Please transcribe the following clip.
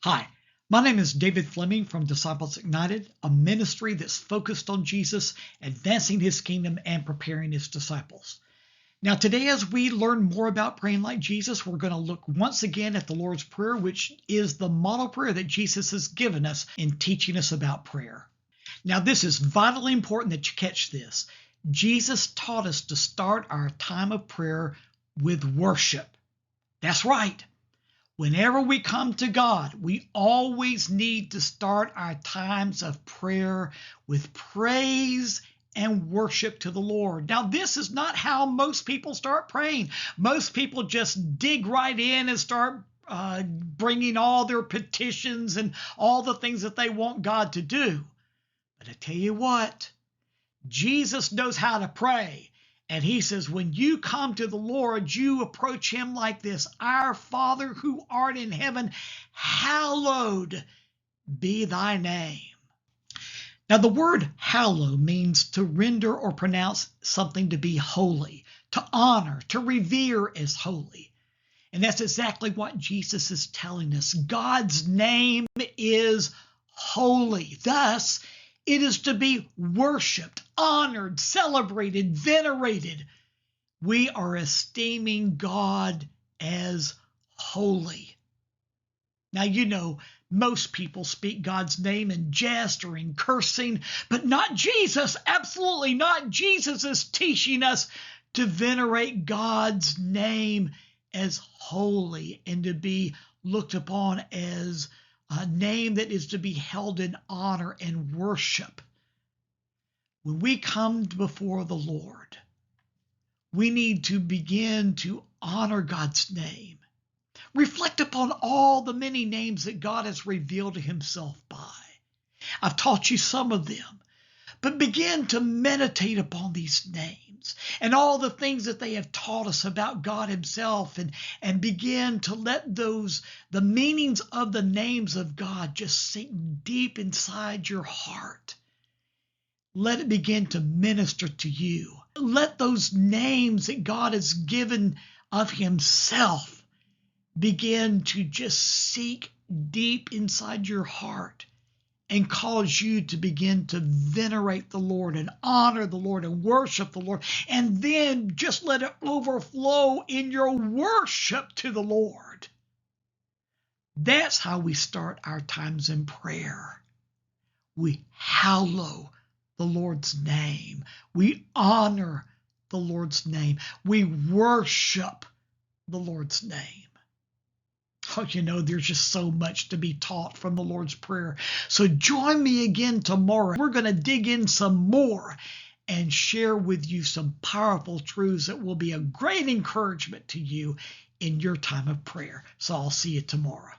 Hi, my name is David Fleming from Disciples Ignited, a ministry that's focused on Jesus, advancing his kingdom, and preparing his disciples. Now, today, as we learn more about praying like Jesus, we're going to look once again at the Lord's Prayer, which is the model prayer that Jesus has given us in teaching us about prayer. Now, this is vitally important that you catch this. Jesus taught us to start our time of prayer with worship. That's right. Whenever we come to God, we always need to start our times of prayer with praise and worship to the Lord. Now, this is not how most people start praying. Most people just dig right in and start bringing all their petitions and all the things that they want God to do. But I tell you what, Jesus knows how to pray. And he says, when you come to the Lord, you approach him like this: Our Father who art in heaven, hallowed be thy name. Now, the word hallow means to render or pronounce something to be holy, to honor, to revere as holy. And that's exactly what Jesus is telling us. God's name is holy. Thus, it is to be worshiped, honored, celebrated, venerated. We are esteeming God as holy. Now, you know, most people speak God's name in jest or in cursing, but not Jesus. Absolutely not. Jesus is teaching us to venerate God's name as holy and to be looked upon as a name that is to be held in honor and worship. When we come before the Lord, we need to begin to honor God's name. Reflect upon all the many names that God has revealed to himself by. I've taught you some of them, but begin to meditate upon these names and all the things that they have taught us about God himself, and begin to let the meanings of the names of God just sink deep inside your heart. Let it begin to minister to you. Let those names that God has given of himself begin to just sink deep inside your heart and cause you to begin to venerate the Lord and honor the Lord and worship the Lord. And then just let it overflow in your worship to the Lord. That's how we start our times in prayer. We hallow the Lord's name. We honor the Lord's name. We worship the Lord's name. Oh, you know, there's just so much to be taught from the Lord's Prayer. So join me again tomorrow. We're going to dig in some more and share with you some powerful truths that will be a great encouragement to you in your time of prayer. So I'll see you tomorrow.